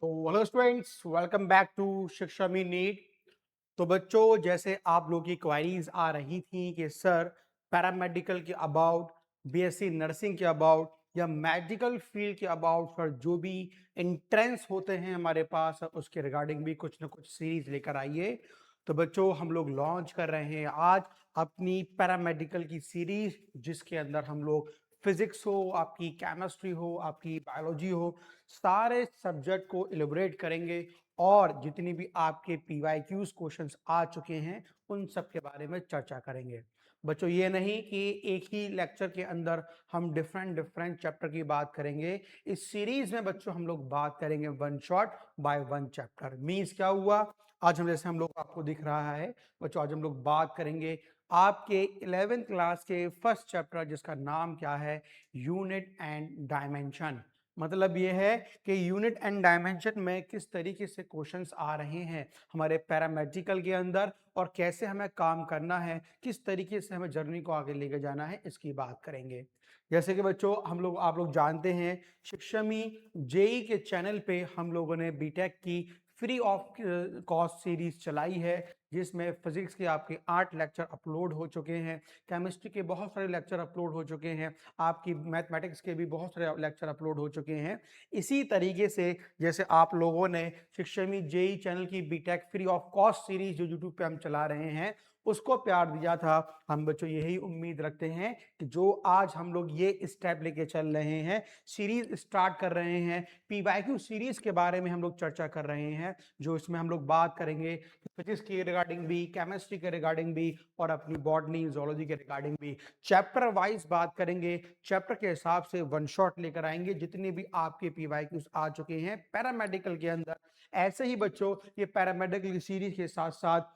तो hello students, welcome back to Shikshami NEET. तो बच्चों, जैसे आप लोगों की क्वारीज आ रही थी कि सर पैरामेडिकल के अबाउट, बीएससी नर्सिंग के अबाउट या मेडिकल फील्ड के अबाउट सर जो भी एंट्रेंस होते हैं हमारे पास उसके रिगार्डिंग भी कुछ ना कुछ सीरीज लेकर आइए। तो बच्चों, हम लोग लॉन्च कर रहे हैं आज अपनी पैरामेडिकल की सीरीज, जिसके अंदर हम लोग फिजिक्स हो, आपकी केमिस्ट्री हो, आपकी बायोलॉजी हो, सारे सब्जेक्ट को इलेबोरेट करेंगे और जितनी भी आपके पीवाईक्यूज क्वेश्चंस आ चुके हैं उन सब के बारे में चर्चा करेंगे। बच्चों, ये नहीं कि एक ही लेक्चर के अंदर हम डिफरेंट डिफरेंट चैप्टर की बात करेंगे। इस सीरीज में बच्चों हम लोग बात करेंगे one shot by one chapter. Means क्या हुआ, आज हम लोग आपको दिख रहा है बच्चों, आज हम लोग बात करेंगे आपके 11th क्लास के फर्स्ट चैप्टर, जिसका नाम क्या है, यूनिट एंड डायमेंशन। मतलब ये है कि यूनिट एंड डायमेंशन में किस तरीके से क्वेश्चंस आ रहे हैं हमारे पैरामेडिकल के अंदर और कैसे हमें काम करना है, किस तरीके से हमें जर्नी को आगे लेके जाना है, इसकी बात करेंगे। जैसे कि बच्चों आप लोग जानते हैं, शिक्षामी जेई के चैनल पे हम लोगों ने बीटेक की फ्री ऑफ कॉस्ट सीरीज चलाई है, जिसमें फिजिक्स के आपके 8 लेक्चर अपलोड हो चुके हैं, केमिस्ट्री के बहुत सारे लेक्चर अपलोड हो चुके हैं, आपकी मैथमेटिक्स के भी बहुत सारे लेक्चर अपलोड हो चुके हैं। इसी तरीके से जैसे आप लोगों ने शिक्षामी जेई चैनल की BTech free of cost series जो यूट्यूब पे हम चला रहे हैं उसको प्यार दिया था, हम बच्चों यही उम्मीद रखते हैं कि जो आज हम लोग ये स्टेप लेके चल रहे हैं, सीरीज स्टार्ट कर रहे हैं, पीवाईक्यू सीरीज के बारे में हम लोग चर्चा कर रहे हैं, जो इसमें हम लोग बात करेंगे फिजिक्स के रिगार्डिंग भी, केमिस्ट्री के रिगार्डिंग भी और अपनी बॉटनी जूलॉजी के रिगार्डिंग भी चैप्टर वाइज बात करेंगे। चैप्टर के हिसाब से वन शॉट लेकर आएंगे जितने भी आपके पीवाईक्यूज आ चुके हैं पैरामेडिकल के अंदर। ऐसे ही बच्चों, ये पैरामेडिकल की सीरीज के साथ साथ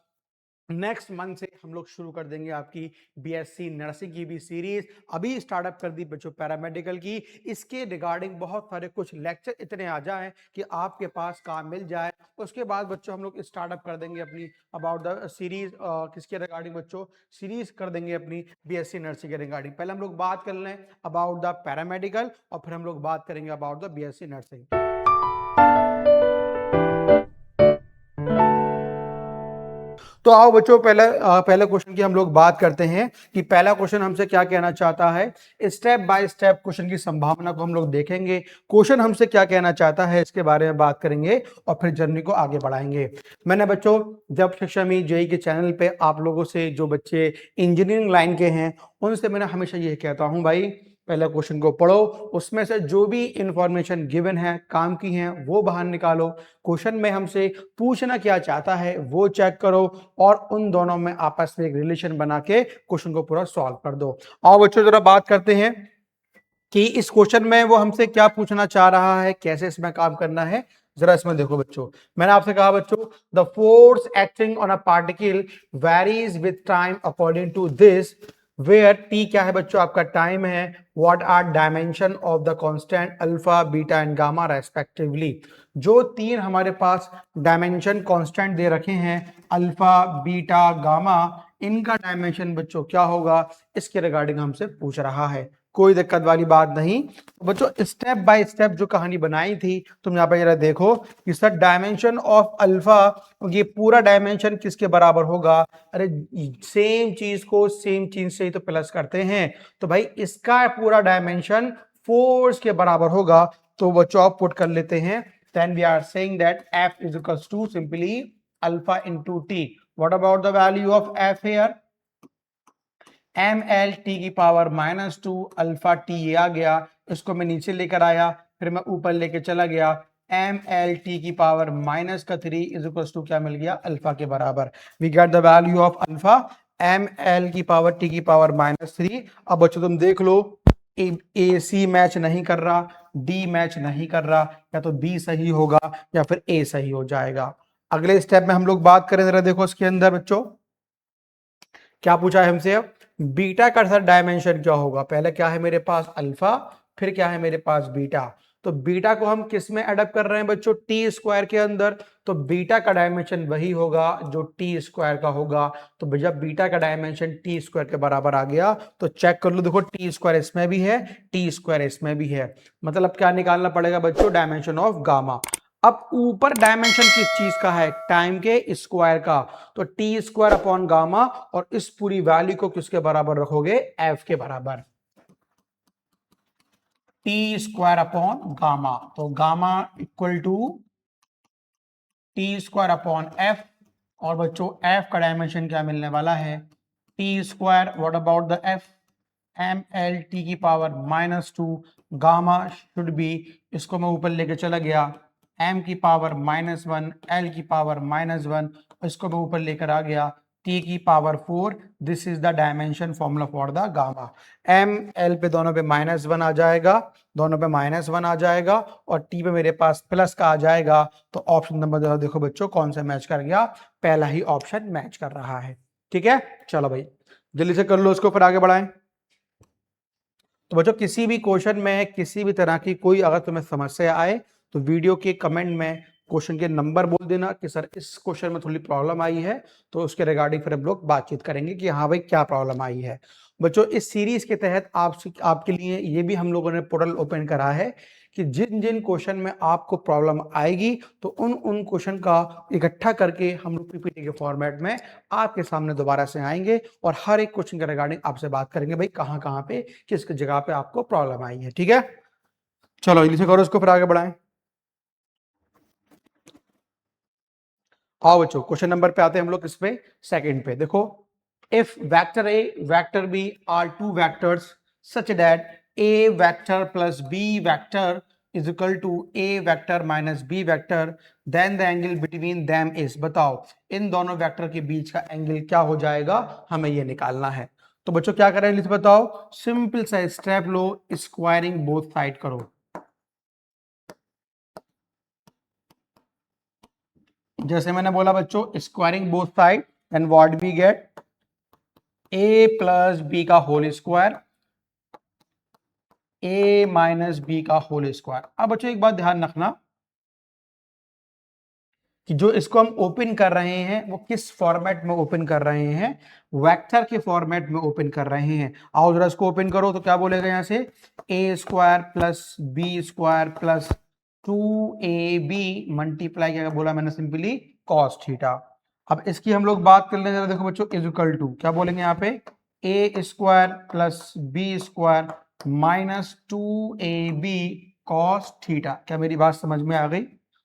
नेक्स्ट मंथ से हम लोग शुरू कर देंगे आपकी बीएससी नर्सिंग की भी सीरीज। अभी स्टार्टअप कर दी बच्चों पैरामेडिकल की, इसके रिगार्डिंग बहुत सारे कुछ लेक्चर इतने आ जाएं कि आपके पास काम मिल जाए। उसके बाद बच्चों हम लोग स्टार्टअप कर देंगे अपनी अबाउट द सीरीज, किसके रिगार्डिंग बच्चों, सीरीज कर देंगे अपनी बीएससी नर्सिंग के रिगार्डिंग। पहले हम लोग बात कर लें अबाउट द पैरामेडिकल और फिर हम लोग बात करेंगे अबाउट द बीएससी नर्सिंग। तो आओ बच्चों, पहले क्वेश्चन की हम लोग बात करते हैं कि पहला क्वेश्चन हमसे क्या कहना चाहता है। स्टेप बाय स्टेप क्वेश्चन की संभावना को हम लोग देखेंगे, क्वेश्चन हमसे क्या कहना चाहता है इसके बारे में बात करेंगे और फिर जर्नी को आगे बढ़ाएंगे। मैंने बच्चों जब शिक्षा मी जेई के चैनल पे आप लोगों से, जो बच्चे इंजीनियरिंग लाइन के हैं, उनसे मैंने हमेशा ये कहता हूं, भाई पहले क्वेश्चन को पढ़ो, उसमें से जो भी इंफॉर्मेशन गिवन है, काम की है, वो बाहर निकालो, क्वेश्चन में हमसे पूछना क्या चाहता है वो चेक करो और उन दोनों में आपस में एक रिलेशन बना के क्वेश्चन को पूरा सॉल्व कर दो। आओ बच्चों जरा बात करते हैं कि इस क्वेश्चन में वो हमसे क्या पूछना चाह रहा है, कैसे इसमें काम करना है। जरा इसमें देखो बच्चों, मैंने आपसे कहा बच्चों, the force acting on a particle varies with time according to this, where T क्या है बच्चों, आपका टाइम है, what are dimension of the constant alpha beta and gamma respectively. जो तीन हमारे पास डायमेंशन कांस्टेंट दे रखे हैं, अल्फा बीटा गामा, इनका डायमेंशन बच्चों क्या होगा, इसके रिगार्डिंग हमसे पूछ रहा है। कोई दिक्कत वाली बात नहीं बच्चों, स्टेप बाय स्टेप जो कहानी बनाई थी तुम यहाँ पे जरा देखो कि सर डायमेंशन ऑफ अल्फा, ये पूरा डायमेंशन किसके बराबर होगा। अरे सेम चीज को सेम चीज से ही तो प्लस करते हैं, तो भाई इसका पूरा डायमेंशन फोर्स के बराबर होगा। तो बच्चों आप पुट कर लेते हैं, then we are saying that f is equals to simply alpha into t. What about the value of f here? ml t की पावर -2 अल्फा टी, ये आ गया, इसको मैं नीचे लेकर आया, फिर मैं ऊपर लेके चला गया, ml t की पावर -3 इज इक्वल्स टू क्या मिल गया, अल्फा के बराबर। We get the value of alpha ml की पावर t की पावर -3। अब बच्चों तुम देख लो, ए सी मैच नहीं कर रहा, डी मैच नहीं कर रहा, या तो बी सही होगा या फिर ए सही हो जाएगा। अगले स्टेप में हम लोग बात करें, जरा देखो इसके अंदर बच्चों क्या पूछा है हमसे। अब बीटा का सर डायमेंशन क्या होगा, पहले क्या है मेरे पास अल्फा, फिर क्या है मेरे पास बीटा। तो बीटा को हम किस में एडअप कर रहे हैं बच्चों, टी स्क्वायर के अंदर। तो बीटा का डायमेंशन वही होगा जो टी स्क्वायर का होगा। तो जब बीटा का डायमेंशन टी स्क्वायर के बराबर आ गया तो चेक कर लो, देखो टी स्क्वायर इसमें भी है, टी स्क्वायर इसमें भी है, मतलब क्या निकालना पड़ेगा बच्चों, डायमेंशन ऑफ गामा। अब ऊपर डायमेंशन किस चीज का है, टाइम के स्क्वायर का, तो टी स्क्वायर अपॉन गामा, और इस पूरी वैल्यू को किसके बराबर रखोगे, एफ के बराबर, टी स्क्वायर अपॉन गामा, तो gamma equal to T square upon F, और बच्चों एफ का डायमेंशन क्या मिलने वाला है, T square, what about the F, M L T की पावर -2, गामा शुड बी, इसको मैं ऊपर लेके चला गया, एम की पावर -1, एल की पावर -1, इसको मैं ऊपर लेकर आ गया, टी की power 4, this is the dimension formula for the gamma. M L पे दोनों पे -1 आ जाएगा, दोनों पे -1 आ जाएगा, और टी पे मेरे पास प्लस का आ जाएगा, तो ऑप्शन नंबर देखो बच्चों कौन सा मैच कर गया, पहला ही ऑप्शन मैच कर रहा है। ठीक है, चलो भाई जल्दी से कर लो इसको, फिर आगे बढ़ाएं। तो बच्चों किसी भी क्वेश्चन में किसी भी तरह की कोई अगर तुम्हें समस्या आए तो वीडियो के कमेंट में क्वेश्चन के नंबर बोल देना कि सर इस क्वेश्चन में थोड़ी प्रॉब्लम आई है, तो उसके रिगार्डिंग फिर हम लोग बातचीत करेंगे कि हाँ भाई क्या प्रॉब्लम आई है। बच्चों इस सीरीज के तहत आपके लिए ये भी हम लोगों ने पोर्टल ओपन करा है कि जिन जिन क्वेश्चन में आपको प्रॉब्लम आएगी तो उन उन क्वेश्चन का इकट्ठा करके हम लोग पीपीटी के फॉर्मेट में आपके सामने दोबारा से आएंगे और हर एक क्वेश्चन के रिगार्डिंग आपसे बात करेंगे भाई कहाँ कहाँ पे किस जगह पे आपको प्रॉब्लम आई है। ठीक है, चलो जल्दी से करो इसको फिर आगे बढ़ाएं। आओ बच्चों क्वेश्चन नंबर पे आते हैं हम लोग, किस पे, सेकंड पे। देखो, if vector A vector B are two vectors such that A vector plus B vector is equal to A vector minus B vector, then the angle between them is, बताओ इन दोनों वेक्टर के बीच का angle क्या हो जाएगा, हमें ये निकालना है। तो बच्चों क्या करें, बताओ, सिंपल सा स्टेप लो, स्क्वायरिंग बोथ साइड करो। जैसे मैंने बोला बच्चों, squaring both side, and what we get, A plus B का whole square, A minus B का होल स्क्वायर। अब बच्चों एक बात ध्यान रखना कि जो इसको हम ओपन कर रहे हैं वो किस फॉर्मेट में ओपन कर रहे हैं, वेक्टर के फॉर्मेट में ओपन कर रहे हैं। आओ जरा इसको ओपन करो, तो क्या बोलेगा यहां से, A square plus B square plus 2ab multiply क्या बोला मैंने, सिंपली कॉस थीटा। अब इसकी हम लोग बात कर लें जरा, देखो बच्चों इज इक्वल टू क्या बोलेंगे यहाँ पे, A square plus B square minus 2ab cos theta. क्या मेरी बात समझ में आ गई?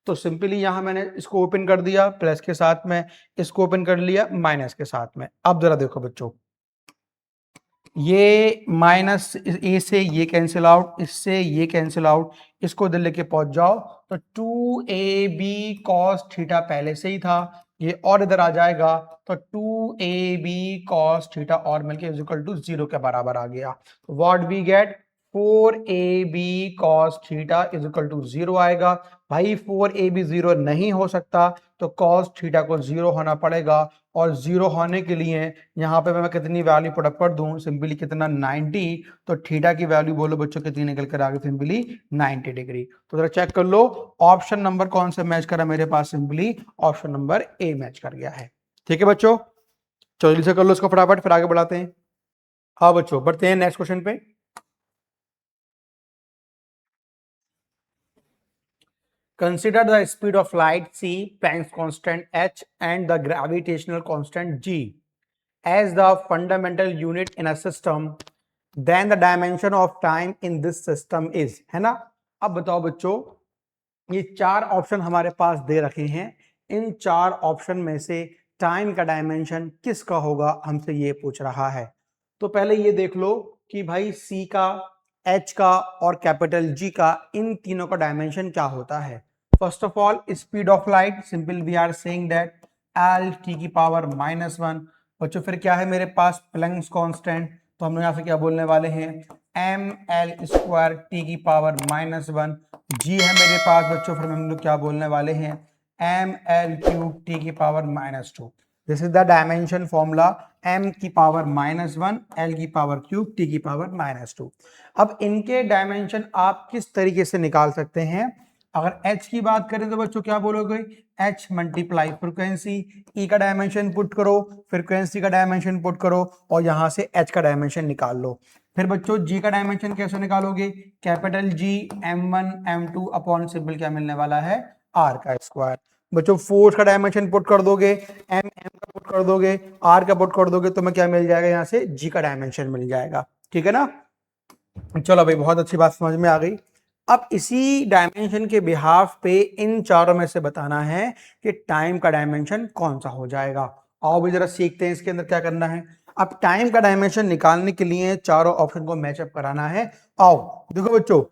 तो सिंपली यहां मैंने इसको ओपन कर दिया प्लस के साथ में, इसको ओपन कर लिया माइनस के साथ में। अब जरा देखो बच्चों, ये माइनस ए से ये कैंसिल आउट, इससे ये कैंसिल आउट, इसको इधर लेके पहुंच जाओ तो 2ab कॉस थीटा पहले से ही था, ये और इधर आ जाएगा तो 2ab कॉस थीटा और मिलके इज इक्वल टू 0 के बराबर आ गया। What we get, 4ab cos theta is equal to 0 आएगा। भाई 4ab 0 नहीं हो सकता तो cos थीटा को 0 होना पड़ेगा, और 0 होने के लिए यहाँ पे मैं कितनी वैल्यू पुटअप कर दूं, सिंपली कितना, 90, तो थीटा की वैल्यू बोलो बच्चों कितनी निकल कर आ गई, सिंपली 90 डिग्री। तो जरा चेक कर लो ऑप्शन नंबर कौन सा मैच करा मेरे पास, simply option number A match कर गया है। ठीक है बच्चों, चलो जल्दी से कर लो इसको फटाफट, फिर आगे बढ़ाते हैं। हाँ बच्चों बढ़ते हैं नेक्स्ट क्वेश्चन पे। Consider the speed of light c, Planck's constant h, and the gravitational constant g as the fundamental unit in a system. Then the dimension of time in this system is, है ना। अब बताओ बच्चों, ये चार option हमारे पास दे रखे हैं, इन चार ऑप्शन में से टाइम का डायमेंशन किसका होगा, हमसे ये पूछ रहा है। तो पहले ये देख लो कि भाई सी का, एच का और कैपिटल जी का, इन तीनों का डायमेंशन क्या होता है। First of all speed of light, simple we are saying that L T की पावर -1। बच्चों फिर क्या है मेरे पास, प्लैंक्स कांस्टेंट, तो हम लोग यहाँ से क्या बोलने वाले हैं, एम एल स्क्वायर टी की पावर -1। जी है मेरे पास बच्चों, फिर हम लोग क्या बोलने वाले हैं, एम एल क्यूब टी की power -2। This is the dimension formula, m की पावर -1, l की पावर क्यूब, t की पावर -2। अब इनके डायमेंशन आप किस तरीके से निकाल सकते हैं। अगर h की बात करें तो बच्चों क्या बोलोगे, h मल्टीप्लाई फ्रीक्वेंसी, e का डायमेंशन पुट करो, फ्रीक्वेंसी का डायमेंशन पुट करो, और यहां से h का डायमेंशन निकाल लो। फिर बच्चों g का डायमेंशन कैसे निकालोगे, capital G m1 m2 upon simple क्या मिलने वाला है, आर का स्क्वायर। बच्चों फोर्स का डायमेंशन पुट कर दोगे, एम एम का पुट कर दोगे, आर का पुट कर दोगे, तो मैं क्या मिल जाएगा यहाँ से, जी का डायमेंशन मिल जाएगा। ठीक है ना। चलो भाई, बहुत अच्छी बात समझ में आ गई। अब इसी डायमेंशन के बिहाफ पे इन चारों में से बताना है कि टाइम का डायमेंशन कौन सा हो जाएगा। आओ भी जरा सीखते हैं इसके अंदर क्या करना है। अब टाइम का डायमेंशन निकालने के लिए चारों ऑप्शन को मैचअप कराना है। आओ देखो बच्चों,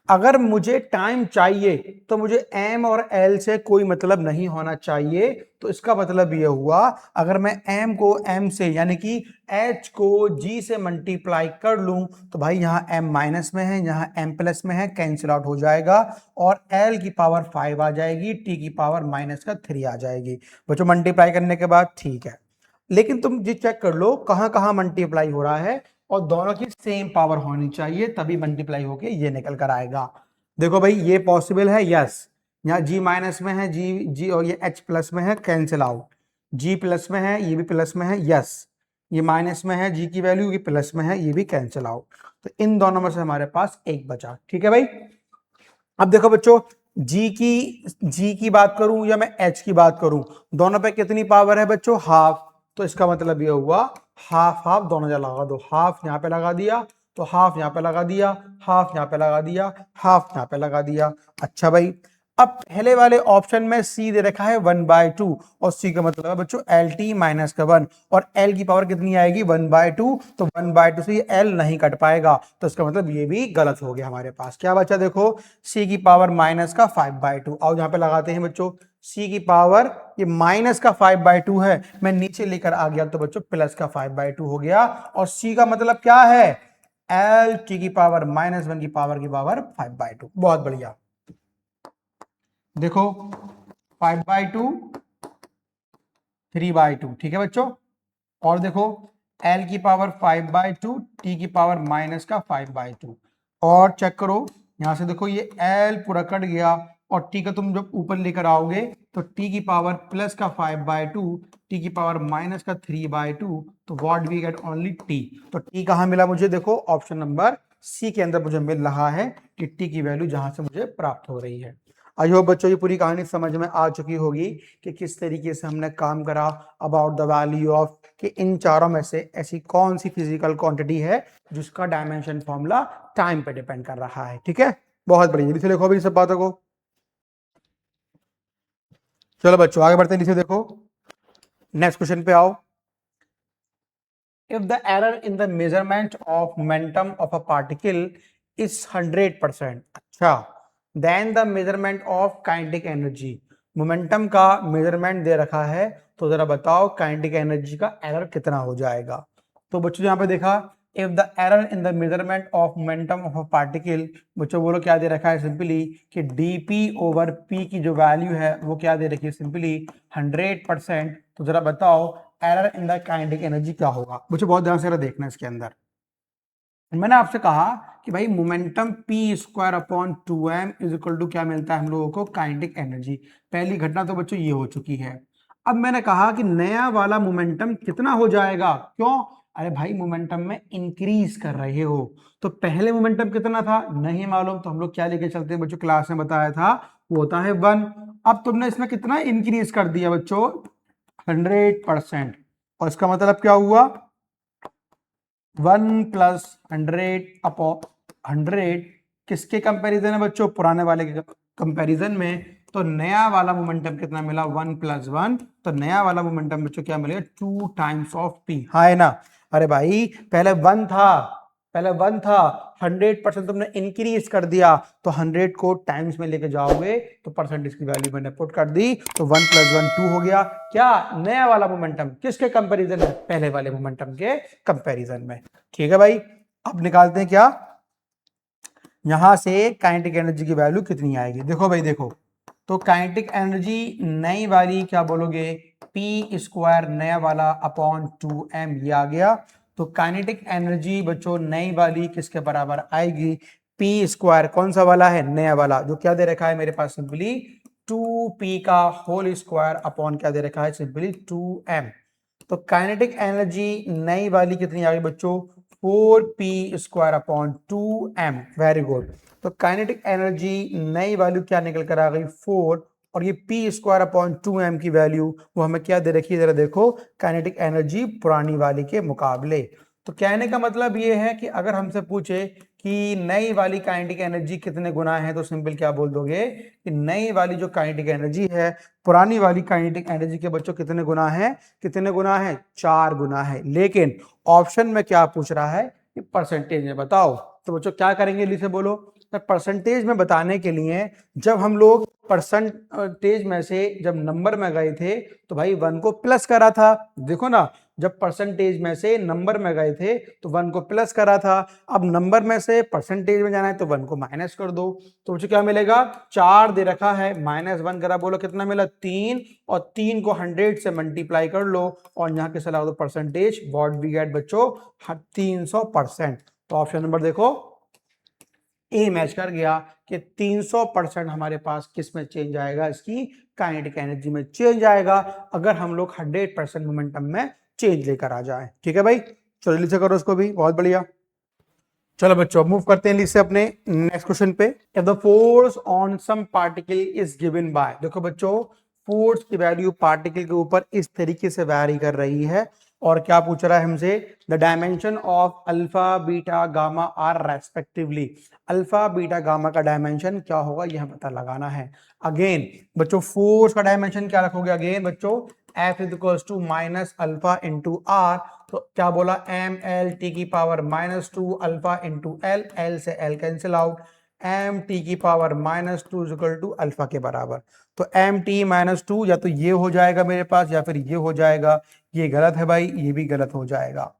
अगर मुझे टाइम चाहिए तो मुझे एम और एल से कोई मतलब नहीं होना चाहिए। तो इसका मतलब यह हुआ, अगर मैं एम को एम से यानी कि एच को जी से मल्टीप्लाई कर लूं तो भाई यहां एम माइनस में है, यहां एम प्लस में है, कैंसिल आउट हो जाएगा और एल की पावर 5 आ जाएगी, टी की पावर माइनस का 3 आ जाएगी। बच्चों मल्टीप्लाई करने के बाद ठीक है, लेकिन तुम जी चेक कर लो कहां कहां मल्टीप्लाई हो रहा है, और दोनों की सेम पावर होनी चाहिए, तभी मल्टीप्लाई होके ये निकल कर आएगा। देखो भाई ये पॉसिबल है, यस। यहाँ जी माइनस में है, जी जी और ये एच प्लस में है, कैंसिल आउट। जी प्लस में है, ये भी प्लस में है, यस। ये माइनस में है, जी की वैल्यू, ये प्लस में है, ये भी कैंसिल आउट। तो इन दोनों में से हमारे पास एक बचा। ठीक है भाई। अब देखो बच्चों, जी की बात करूं या मैं एच की बात करूं, दोनों पे कितनी पावर है बच्चों, हाफ। तो इसका मतलब ये हुआ हाफ हाफ दोनों जगह लगा दो, हाफ यहां पे लगा दिया, तो हाफ यहां पे लगा दिया, हाफ यहां पे लगा दिया, हाफ यहां पे लगा दिया। अच्छा भाई, अब पहले वाले ऑप्शन में सी दे रखा है 1/2, और सी का मतलब है बच्चों एल टी माइनस का 1, और एल की पावर कितनी आएगी 1/2, तो 1/2 से ये एल नहीं कट पाएगा, तो इसका मतलब ये भी गलत हो गया। हमारे पास क्या बचा, देखो सी की पावर माइनस का 5/2। आओ यहाँ पे लगाते हैं बच्चों, सी की पावर ये माइनस का 5/2 है, मैं नीचे लेकर आ गया तो बच्चों प्लस का 5/2 हो गया, और सी का मतलब क्या है, एल टी की पावर -1 की पावर 5/2। बहुत बढ़िया। देखो 5/2, 3/2, ठीक है बच्चों। और देखो L की पावर 5/2, T की पावर माइनस का 5/2। और चेक करो यहां से, देखो ये L पूरा कट गया, और T का तुम जब ऊपर लेकर आओगे तो T की पावर प्लस का 5/2, T की पावर माइनस का 3/2, तो what we get only T। तो T कहां मिला मुझे, देखो ऑप्शन नंबर सी के अंदर मुझे मिल रहा है कि T की वैल्यू जहां से मुझे प्राप्त हो रही है। आई होप बच्चों ये पूरी कहानी समझ में आ चुकी होगी कि किस तरीके से हमने काम करा अबाउट द वैल्यू ऑफ, कि इन चारों में से ऐसी कौन सी फिजिकल क्वांटिटी है जिसका डायमेंशन फॉर्मूला टाइम पे डिपेंड कर रहा है। ठीक है, बहुत बढ़िया। जल्दी से लिखो अभी सब बातों को। चलो बच्चों आगे बढ़ते हैं, नीचे देखो, नेक्स्ट क्वेश्चन पे आओ। If the error in the measurement of momentum of a particle is 100%, अच्छा, then the measurement of kinetic energy, momentum का मेजरमेंट दे रखा है, तो जरा बताओ काइनेटिक एनर्जी का एरर कितना हो जाएगा। तो बच्चों यहाँ पे देखा, if the error in the measurement of momentum of a particle, बच्चों बोलो क्या दे रखा है सिंपली, कि dp ओवर p की जो वैल्यू है वो क्या दे रखी है सिंपली 100%। तो जरा बताओ error in the kinetic energy क्या होगा। मुझे बहुत ध्यान से देखना इसके अंदर, मैंने आपसे कहा कि भाई momentum P square upon 2m is equal to क्या मिलता है हम लोगों को, काइनेटिक एनर्जी। पहली घटना तो बच्चों ये हो चुकी है। अब मैंने कहा कि नया वाला मोमेंटम कितना हो जाएगा, क्यों, अरे भाई मोमेंटम में इंक्रीज कर रहे हो, तो पहले मोमेंटम कितना था नहीं मालूम, तो हम लोग क्या लेके चलते हैं बच्चों, क्लास में बताया था वो होता है 1। अब तुमने इसमें कितना इंक्रीज कर दिया बच्चों, 100%, और इसका मतलब क्या हुआ, 1 + 100/100 किसके कंपैरिजन है बच्चों, पुराने वाले के कंपैरिजन में। तो नया वाला मोमेंटम कितना मिला, 1 + 1, तो नया वाला मोमेंटम बच्चों क्या मिलेगा, 2 टाइम्स ऑफ पी। हाँ है ना, अरे भाई पहले 1 था, पहले 1 था, 100% तुमने इंक्रीज कर दिया, तो 100 को टाइम्स में लेके जाओगे तो परसेंटेज की वैल्यू मैंने पुट कर दी, तो 1 + 1 2 हो गया। क्या, नया वाला मोमेंटम किसके कंपैरिजन में, पहले वाले मोमेंटम के कंपैरिजन में। ठीक है भाई, अब निकालते हैं क्या, यहां से काइनेटिक एनर्जी की वैल्यू कितनी आएगी। देखो भाई देखो, तो काइनेटिक एनर्जी नई वाली क्या बोलोगे, पी स्क्वायर नया वाला अपॉन 2m, ये आ गया। तो काइनेटिक एनर्जी बच्चों नई वाली किसके बराबर आएगी, पी स्क्वायर कौन सा वाला है, नया वाला, जो क्या दे रखा है मेरे पास सिंपली 2p का होल स्क्वायर अपॉन क्या दे रखा है सिंपली 2m। तो काइनेटिक एनर्जी नई वाली कितनी आ गई बच्चों, 4p² upon 2m। Very good. तो काइनेटिक एनर्जी नई वैल्यू क्या निकल कर आ गई, 4 और ये पी स्क्वायर अपॉन 2m की वैल्यू वो हमें क्या दे रखी है, जरा देखो, काइनेटिक एनर्जी पुरानी वाली के मुकाबले। तो कहने का मतलब ये है कि अगर हमसे पूछे कि नई वाली काइनेटिक एनर्जी कितने गुना है, तो सिंपल क्या बोल दोगे कि नई वाली जो काइनेटिक एनर्जी है पुरानी वाली काइनेटिक एनर्जी के बच्चों कितने गुना है, कितने गुना है, 4 गुना है। लेकिन ऑप्शन में क्या पूछ रहा है कि परसेंटेज में बताओ। तो बच्चों क्या करेंगे, जल्दी से बोलो। परसेंटेज में बताने के लिए जब हम लोग परसेंटेज में से जब नंबर में गए थे तो भाई 1 को प्लस करा था, देखो ना, जब परसेंटेज में से नंबर में गए थे तो 1 को प्लस करा था। अब नंबर में से परसेंटेज में जाना है तो 1 को माइनस कर दो। तो मुझे क्या मिलेगा, 4 दे रखा है, -1 करा, बोलो कितना मिला, 3, और 3 को 100 से मल्टीप्लाई कर लो और यहाँ के सलाह दो परसेंटेज, व्हाट वी गेट बच्चों, 300%। तो ऑप्शन नंबर देखो ए मैच कर गया कि 300% हमारे पास किस में चेंज आएगा, इसकी काइनेटिक एनर्जी में चेंज आएगा, अगर हम लोग 100% मोमेंटम में चेंज लेकर आ जाए। ठीक है भाई, चलो जल्दी से करो उसको भी, बहुत बढ़िया। चलो बच्चों मूव करते हैं इससे अपने नेक्स्ट क्वेश्चन पे। If the force on some particle is given by, देखो बच्चों फोर्स की वैल्यू पार्टिकल के ऊपर इस तरीके से वैरी कर रही है, और क्या पूछ रहा है हमसे, the dimension of alpha beta gamma are respectively. Alpha beta gamma का डायमेंशन क्या होगा यह पता लगाना है। अगेन बच्चों फोर्स का डायमेंशन क्या रखोगे, अगेन बच्चों F is equals to minus alpha into R. तो क्या बोला, एम एल टी की power -2 alpha into L, L से L cancel out, M T की पावर -2 इक्वल टू अल्फा के बराबर। तो एम टी -2 या तो ये हो जाएगा मेरे पास या फिर ये हो जाएगा, ये गलत है भाई, ये भी गलत हो जाएगा।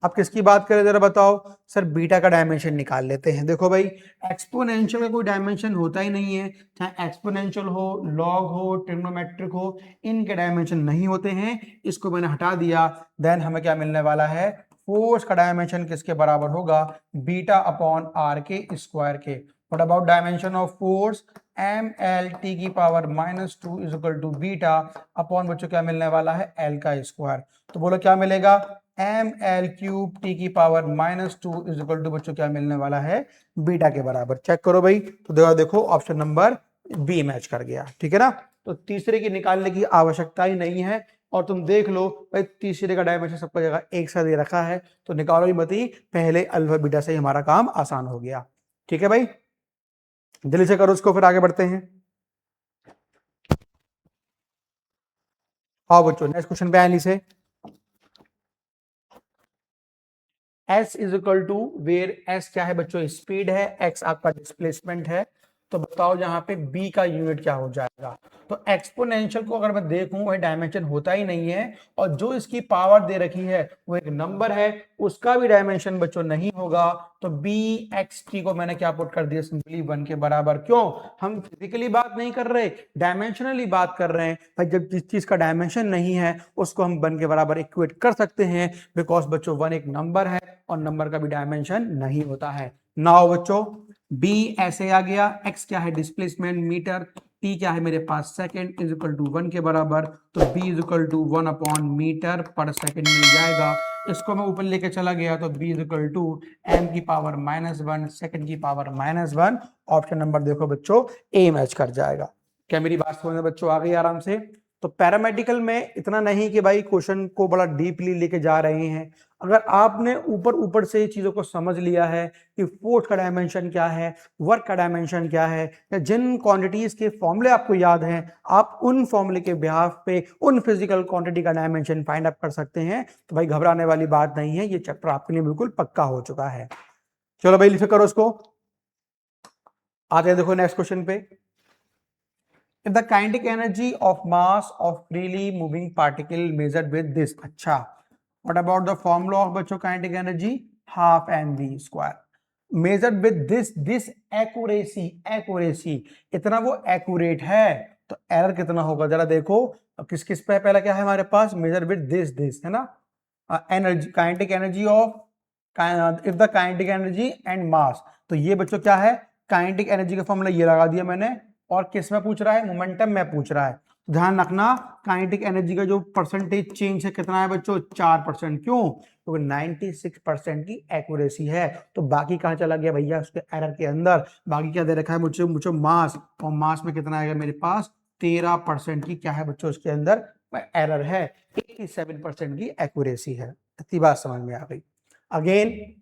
अब किसकी बात करें जरा बताओ, सर बीटा का डायमेंशन निकाल लेते हैं। देखो भाई एक्सपोनेंशियल का कोई डायमेंशन होता ही नहीं है, चाहे एक्सपोनेंशियल हो, लॉग हो, ट्रिग्नोमेट्रिक हो, इनके डायमेंशन नहीं होते हैं। इसको मैंने हटा दिया, देन हमें क्या मिलने वाला है, फोर्स का डायमेंशन किसके बराबर होगा, बीटा अपॉन आर के स्क्वायर के। What about dimension of force, M L T की power -2 is equal to beta upon बच्चों क्या मिलने वाला है, एल का स्क्वायर। तो बोलो क्या मिलेगा, एम एल क्यूब टी की पावर -2 इज इक्वल टू बच्चों क्या मिलने वाला है, बीटा के बराबर। चेक करो भाई, तो देखो ऑप्शन नंबर बी मैच कर गया। ठीक है ना, तो तीसरे की निकालने की आवश्यकता ही नहीं है। और तुम देख लो भाई तीसरे का डायमेंशन सबका जगह एक सा दे रखा है, तो निकालो ही मत ही, पहले अल्फा बीटा से ही हमारा काम आसान हो गया। ठीक है भाई, जल्दी से करो उसको, फिर आगे बढ़ते हैं। आओ बच्चों नेक्स्ट क्वेश्चन पे आने से, S is equal to where S क्या है बच्चों, स्पीड है, X आपका डिस्प्लेसमेंट है। तो बताओ यहाँ पे B का यूनिट क्या हो जाएगा। तो एक्सपोनेंशियल को अगर मैं देखूं वह डायमेंशन होता ही नहीं है, और जो इसकी पावर दे रखी है वो एक नंबर है, उसका भी डायमेंशन बच्चों नहीं होगा। तो बी एक्स टी को मैंने क्या पुट कर दिया, सिंपली 1 के बराबर। क्यों, हम फिजिकली बात नहीं कर रहे, डायमेंशनली बात कर रहे हैं भाई। जब जिस चीज का डायमेंशन नहीं है उसको हम 1 के बराबर इक्वेट कर सकते हैं, बिकॉज बच्चों 1 एक नंबर है और नंबर का भी डायमेंशन नहीं होता है। नाउ बच्चों बी ऐसे आ गया, एक्स क्या है डिस्प्लेसमेंट मीटर, टी क्या है मेरे पास सेकंड, इज इक्वल टू 1 के बराबर। तो B is equal to 1 upon meter पर सेकंड मिल जाएगा। इसको मैं ऊपर लेके चला गया तो B is equal to M की पावर -1 सेकंड की पावर -1। ऑप्शन नंबर देखो बच्चों ए मैच कर जाएगा। क्या मेरी बात समझ में बच्चों आ गई आराम से। तो पैरामेडिकल में इतना नहीं कि भाई क्वेश्चन को बड़ा डीपली लेके जा रहे हैं, अगर आपने ऊपर ऊपर से चीजों को समझ लिया है कि फोर्स का डायमेंशन क्या है, वर्क का डायमेंशन क्या है, या जिन क्वांटिटीज के फॉर्मूले आपको याद हैं, आप उन फॉर्मूले के बिहाफ पे उन फिजिकल क्वांटिटी का डायमेंशन फाइंड आउट कर सकते हैं, तो भाई घबराने वाली बात नहीं है, ये चैप्टर आपके लिए बिल्कुल पक्का हो चुका है। चलो भाई लिख करो उसको, आते हैं देखो नेक्स्ट क्वेश्चन पे। If the kinetic energy of mass of freely moving particle measured with this, अच्छा, what about the formula of बच्चों kinetic energy, half mv square measured with this accuracy, इतना वो accurate है, तो एरर कितना होगा जरा देखो। किस किस पे पहला क्या है हमारे पास, measured with this है ना, energy kinetic energy of, if the kinetic energy and mass, तो ये बच्चों क्या है, काइनेटिक एनर्जी का फॉर्मूला ये लगा दिया मैंने, और किस में पूछ रहा है, मोमेंटम में पूछ रहा है। ध्यान रखना काइनेटिक एनर्जी का जो परसेंटेज चेंज है कितना है बच्चों, 4%। क्यों, क्योंकि 96% की एक्यूरेसी है। तो बाकी कहां चला गया भैया, उसके एरर के अंदर, बाकी क्या दे रखा है मुझे मुझे मास, और मास में कितना आएगा मेरे पास 13% की क्या है बच्चों उसके अंदर एरर है, 87% की एक्यूरेसी है। इतनी बात समझ में आ गई। Again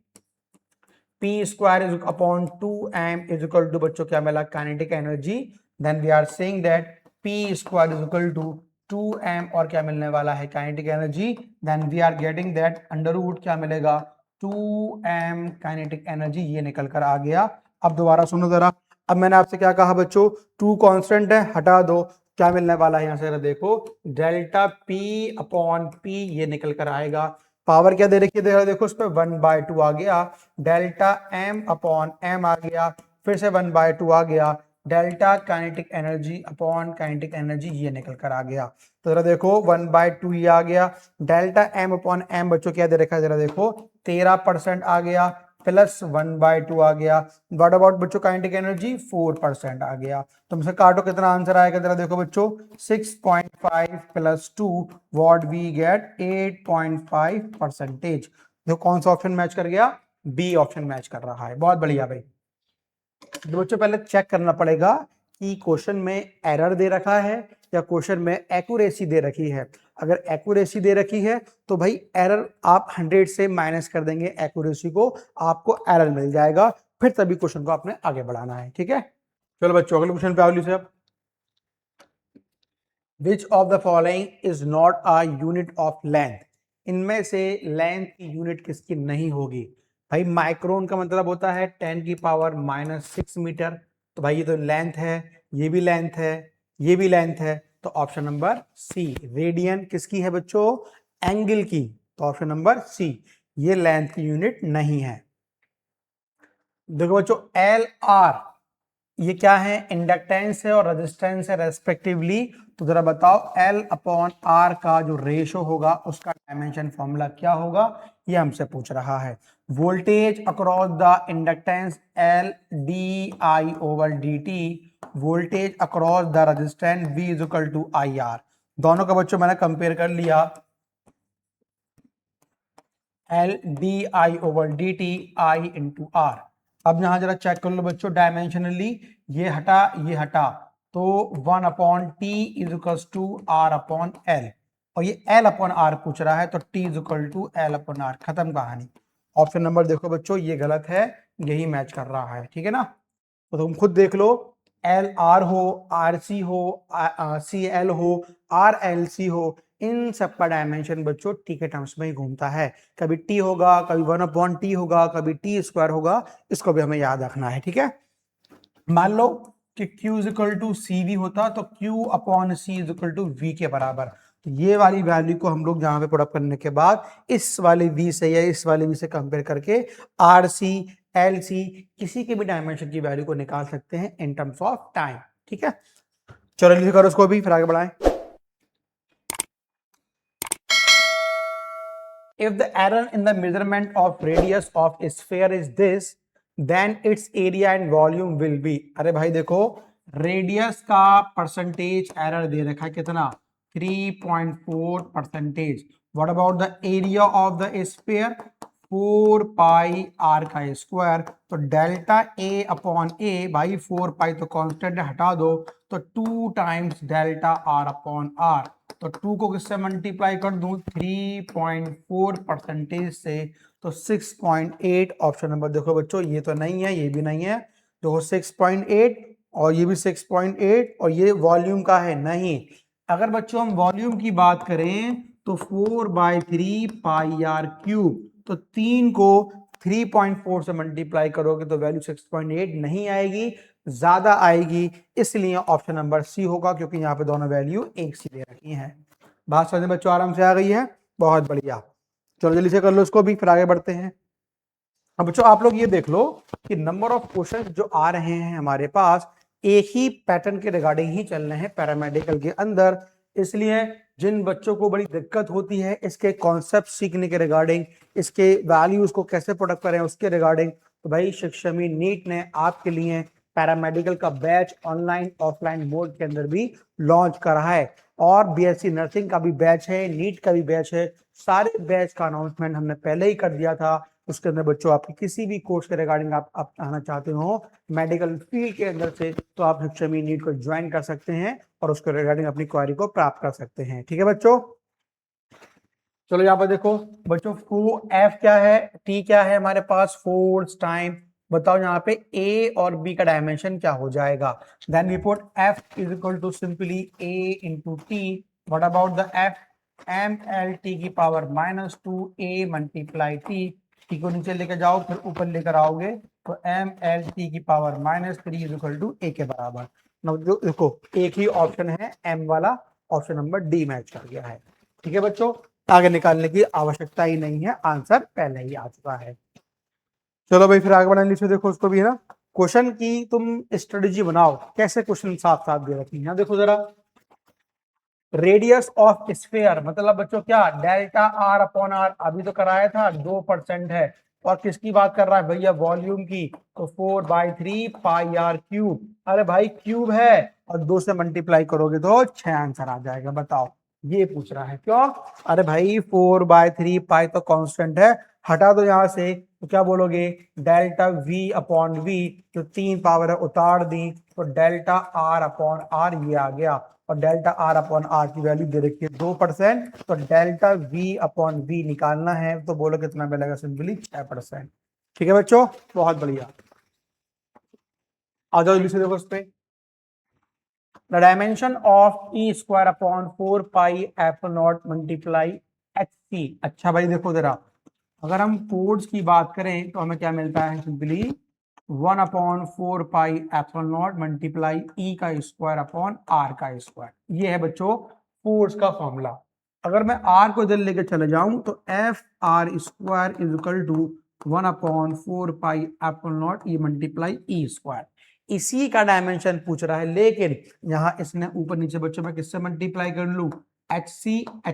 P square is upon 2m is equal to बच्चों क्या मिला kinetic energy, then we are saying that P square is equal to 2m और क्या मिलने वाला है kinetic energy, then we are getting that under root क्या मिलेगा 2m काइनेटिक एनर्जी, ये निकल कर आ गया। अब दोबारा सुनो जरा, अब मैंने आपसे क्या कहा बच्चों, 2 कांस्टेंट है हटा दो, क्या मिलने वाला है यहाँ से देखो डेल्टा P अपॉन P, ये निकल कर आएगा। पावर क्या दे रखी है देखो उस पर 1/2 आ गया, डेल्टा m अपॉन m आ गया, फिर से 1/2 आ गया, delta kinetic energy upon kinetic energy, ये निकल कर आ गया। तो जरा देखो 1/2 ये आ गया, डेल्टा m अपॉन m बच्चों क्या दे रखा है जरा देखो 13% आ गया, प्लस 1/2 आ गया, व्हाट अबाउट बच्चों काइनेटिक एनर्जी 4% आ गया। तुमसे काटो कितना आंसर आएगा जरा देखो बच्चों 6.5 प्लस 2 व्हाट वी गेट 8.5%। देखो कौन सा ऑप्शन मैच कर गया, बी ऑप्शन मैच कर रहा है। बहुत बढ़िया भाई। तो बच्चों पहले चेक करना पड़ेगा कि क्वेश्चन में एरर दे रखा है या क्वेश्चन में एक्यूरेसी दे रखी है। अगर एक्यूरेसी दे रखी है तो भाई एरर आप 100 से माइनस कर देंगे एक्यूरेसी को, आपको एरर मिल जाएगा, फिर तभी क्वेश्चन को आपने आगे बढ़ाना है। ठीक है, चलो बच्चों अगले क्वेश्चन पे आओ। साहब which of the following is not a unit of length, इनमें से लेंथ की यूनिट किसकी नहीं होगी। भाई माइक्रोन का मतलब होता है 10⁻⁻6 मीटर, तो भाई ये तो लेंथ है, ये भी लेंथ है, ये भी लेंथ है, तो ऑप्शन नंबर सी। रेडियन किसकी है बच्चों, एंगल की, तो ऑप्शन नंबर सी, ये लेंथ की यूनिट नहीं है। देखो बच्चों एल आर ये क्या है, इंडक्टेंस है और रेजिस्टेंस है रेस्पेक्टिवली। तो जरा बताओ एल अपॉन आर का जो रेशो होगा उसका डायमेंशन फॉर्मूला क्या होगा, ये हमसे पूछ रहा है। Voltage across the inductance L D I over D T, voltage across the resistance V is equal to I R. दोनों का बच्चों मैंने कंपेयर कर लिया, L D I over D T I into R. अब यहां जरा चेक कर लो बच्चों डायमेंशनली, ये हटा ये हटा, तो 1 upon T is equal to R upon L, और ये एल अपॉन आर पूछ रहा है तो T is equal to L upon R, खत्म कहानी। ऑप्शन नंबर देखो बच्चों ये गलत है, यही मैच कर रहा है। ठीक है ना, तो तुम खुद देख लो, एल आर हो, आर सी हो, सी एल हो, आर एल सी हो, इन सब का डायमेंशन बच्चों टी के टर्म्स में ही घूमता है। कभी टी होगा, कभी 1/t होगा, कभी टी स्क्वायर होगा, इसको भी हमें याद रखना है। ठीक है, मान लो कि Q is equal to C V होता तो Q upon C is equal to V के बराबर, तो ये वाली वैल्यू को हम लोग यहाँ पे पुट अप करने के बाद इस वाले V से या इस वाले V से कंपेयर करके आर सी एल सी किसी के भी डायमेंशन की वैल्यू को निकाल सकते हैं इन टर्म्स ऑफ टाइम। ठीक है, चलो लिख करो उसको भी, फिर आगे बढ़ाएं। If the error in the measurement of radius of a sphere is this, then its area and volume will be। अरे भाई देखो रेडियस का परसेंटेज एरर दे रखा है कितना 3.4%। What about the area of the sphere 4 pi r का square, तो delta A upon A, भाई 4 पाई तो कांस्टेंट हटा दो, तो 2 times delta r upon r, तो 2 को किससे मल्टीप्लाई कर दूं 3.4% से, तो 6.8। ऑप्शन नंबर देखो बच्चों ये तो नहीं है, ये भी नहीं है, देखो 6.8 और ये भी 6.8, और ये वॉल्यूम का है नहीं। अगर बच्चों हम वॉल्यूम की बात करें तो 4/3 पाई आर क्यूब, तो 3 को 3.4 से मल्टीप्लाई करोगे तो वैल्यू 6.8 नहीं आएगी, ज्यादा आएगी, इसलिए ऑप्शन नंबर सी होगा, क्योंकि यहाँ पे दोनों वैल्यू एक सी दे रखी हैं। बात समझ में बच्चों आराम से आ गई है, बहुत बढ़िया। चलो जल्दी से कर लो इसको भी, फिर आगे बढ़ते हैं। अब बच्चों आप लोग ये देख लो कि नंबर ऑफ क्वेश्चन जो आ रहे हैं हमारे पास एक ही पैटर्न के रिगार्डिंग ही चल रहे हैं पैरामेडिकल के अंदर, इसलिए जिन बच्चों को बड़ी दिक्कत होती है इसके कॉन्सेप्ट सीखने के रिगार्डिंग, इसके वैल्यूज को कैसे प्रोडक्ट करें उसके रिगार्डिंग, तो भाई शिक्षामी नीट ने आपके लिए पैरामेडिकल का बैच ऑनलाइन ऑफलाइन मोड के अंदर भी लॉन्च करा है, और बीएससी नर्सिंग का भी बैच है, नीट का भी बैच है। सारे बैच का अनाउंसमेंट हमने पहले ही कर दिया था, उसके अंदर बच्चों आपके किसी भी कोर्स के रिगार्डिंग आप आना चाहते हो मेडिकल फील्ड के अंदर से, तो आप शिक्षा में नीट को ज्वाइन कर सकते हैं और उसके रिगार्डिंग अपनी क्वारी को प्राप्त कर सकते हैं। ठीक है बच्चों, चलो यहाँ पर देखो बच्चों, एफ क्या है, टी क्या है हमारे पास, फोर्स टाइम। बताओ यहाँ पे ए और बी का डायमेंशन क्या हो जाएगा। Then we put F is equal to simply A into T. What about the F, M L T की power -2 A multiply T. T को नीचे लेके जाओ फिर ऊपर लेकर आओगे तो एम एल टी की power -3 is equal to A के बराबर। जो देखो एक ही ऑप्शन है एम वाला, ऑप्शन नंबर डी मैच कर गया है। ठीक है बच्चों, आगे निकालने की आवश्यकता ही नहीं है, आंसर पहले ही आ चुका है। चलो भाई फिर आगे बढ़ाने नीचे देखो उसको भी है ना, क्वेश्चन की तुम स्ट्रेटेजी बनाओ, कैसे क्वेश्चन साफ साफ दे रखी है। देखो जरा, रेडियस ऑफ स्फीयर मतलब बच्चों क्या, डेल्टा आर अपॉन आर, अभी तो कराया था 2% है, और किसकी बात कर रहा है भैया, वॉल्यूम की, तो 4/3 पाई आर क्यूब। अरे भाई क्यूब है और 2 से मल्टीप्लाई करोगे तो 6 आंसर आ जाएगा। बताओ ये पूछ रहा है क्यों, अरे भाई 4/3 पाई तो कांस्टेंट है, हटा दो यहां से, तो क्या बोलोगे, डेल्टा वी अपॉन वी, जो 3 पावर है उतार दी, तो डेल्टा आर अपॉन आर ये आ गया, और डेल्टा आर अपॉन आर की वैल्यू दे रखी है 2%, तो डेल्टा वी अपॉन वी निकालना है, तो बोलो कितना मिलेगा, सिंपली 6%। ठीक है बच्चों, बहुत बढ़िया। आ जाओ जल्दी से देखो उस पे, the dimension of E square upon 4 pi F naught multiply H C. अच्छा भाई देखो जरा, अगर हम कोड्स की बात करें तो हमें क्या मिलता है, simply 1/4 pi epsilon not multiply E का स्क्वायर अपॉन आर का स्क्वायर। ये है बच्चों फोर्स का फॉर्मूला। अगर मैं आर को इधर लेके चले जाऊं तो F R square is equal to 1/4 pi epsilon naught E multiply E square. इसी का डायमेंशन पूछ रहा है, लेकिन यहाँ इसने ऊपर नीचे बच्चों में किससे मल्टीप्लाई कर लूं, एच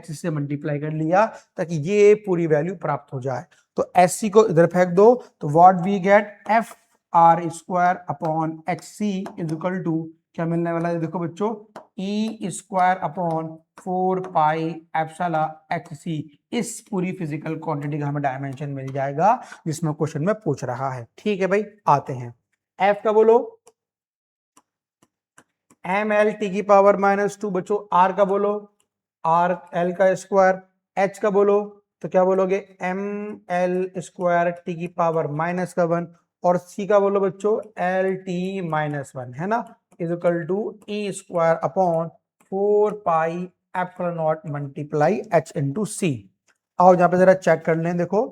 से मल्टीप्लाई कर लिया, ताकि ये पूरी वैल्यू प्राप्त हो जाए। तो एच सी को इधर फेंक दो, तो what we get, F R square upon H C is equal to, क्या मिलने वाला है देखो बच्चों, E square upon 4 pi epsilon H C. इस पूरी फिजिकल क्वांटिटी का हमें डायमेंशन मिल जाएगा जिसमें क्वेश्चन में पूछ रहा है। ठीक है भाई, आते हैं एफ का बोलो, एम एल टी की पावर -2 बच्चों, आर का बोलो, आर एल का स्क्वायर, एच का बोलो तो क्या बोलोगे, एम एल स्क्वायर टी की पावर -1, और सी का बोलो बच्चों एल टी -1, है ना, is equal to E square upon 4 pi epsilon not multiply H into C. आओ यहाँ पे जरा चेक कर लें, देखो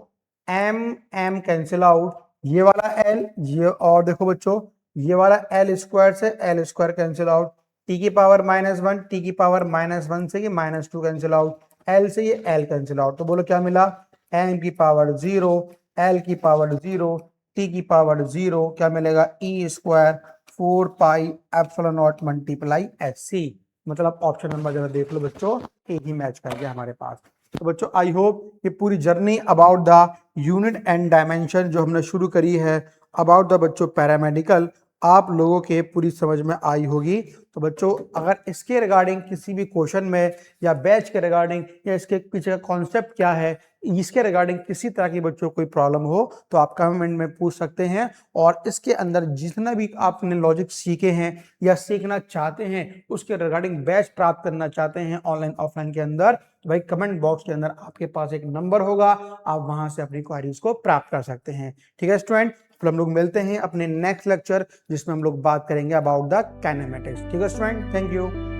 एम एम कैंसिल आउट, ये वाला एल ये, और देखो बच्चों ये वाला एल स्क्वायर से L square cancel out, T की पावर -1, टी की पावर -1 से ये -2 कैंसिल आउट, एल से ये एल कैंसिल आउट, तो बोलो क्या मिला, एम की पावर 0, एल की पावर 0, टी की पावर 0, क्या मिलेगा, E square 4 pi epsilon not multiply H C. मतलब ऑप्शन नंबर जरा देख लो बच्चों, एक ही मैच कर गया हमारे पास। तो बच्चों आई होप ये पूरी journey about the unit and dimension जो हमने शुरू करी है अबाउट द बच्चों पैरामेडिकल, आप लोगों के पूरी समझ में आई होगी। तो बच्चों अगर इसके रिगार्डिंग किसी भी क्वेश्चन में या बैच के रिगार्डिंग या इसके पीछे का कॉन्सेप्ट क्या है, इसके रिगार्डिंग किसी तरह की बच्चों कोई प्रॉब्लम हो तो आप कमेंट में पूछ सकते हैं। और इसके अंदर जितना भी आपने लॉजिक सीखे हैं या सीखना चाहते हैं, उसके रिगार्डिंग बैच प्राप्त करना चाहते हैं ऑनलाइन ऑफलाइन के अंदर, तो भाई कमेंट बॉक्स के अंदर आपके पास एक नंबर होगा, आप वहां से अपनी क्वेरीज को प्राप्त कर सकते हैं। ठीक है स्टूडेंट, फिर हम लोग मिलते हैं अपने नेक्स्ट लेक्चर जिसमें हम लोग बात करेंगे अबाउट द काइनेमेटिक्स। ठीक है स्टूडेंट, थैंक यू।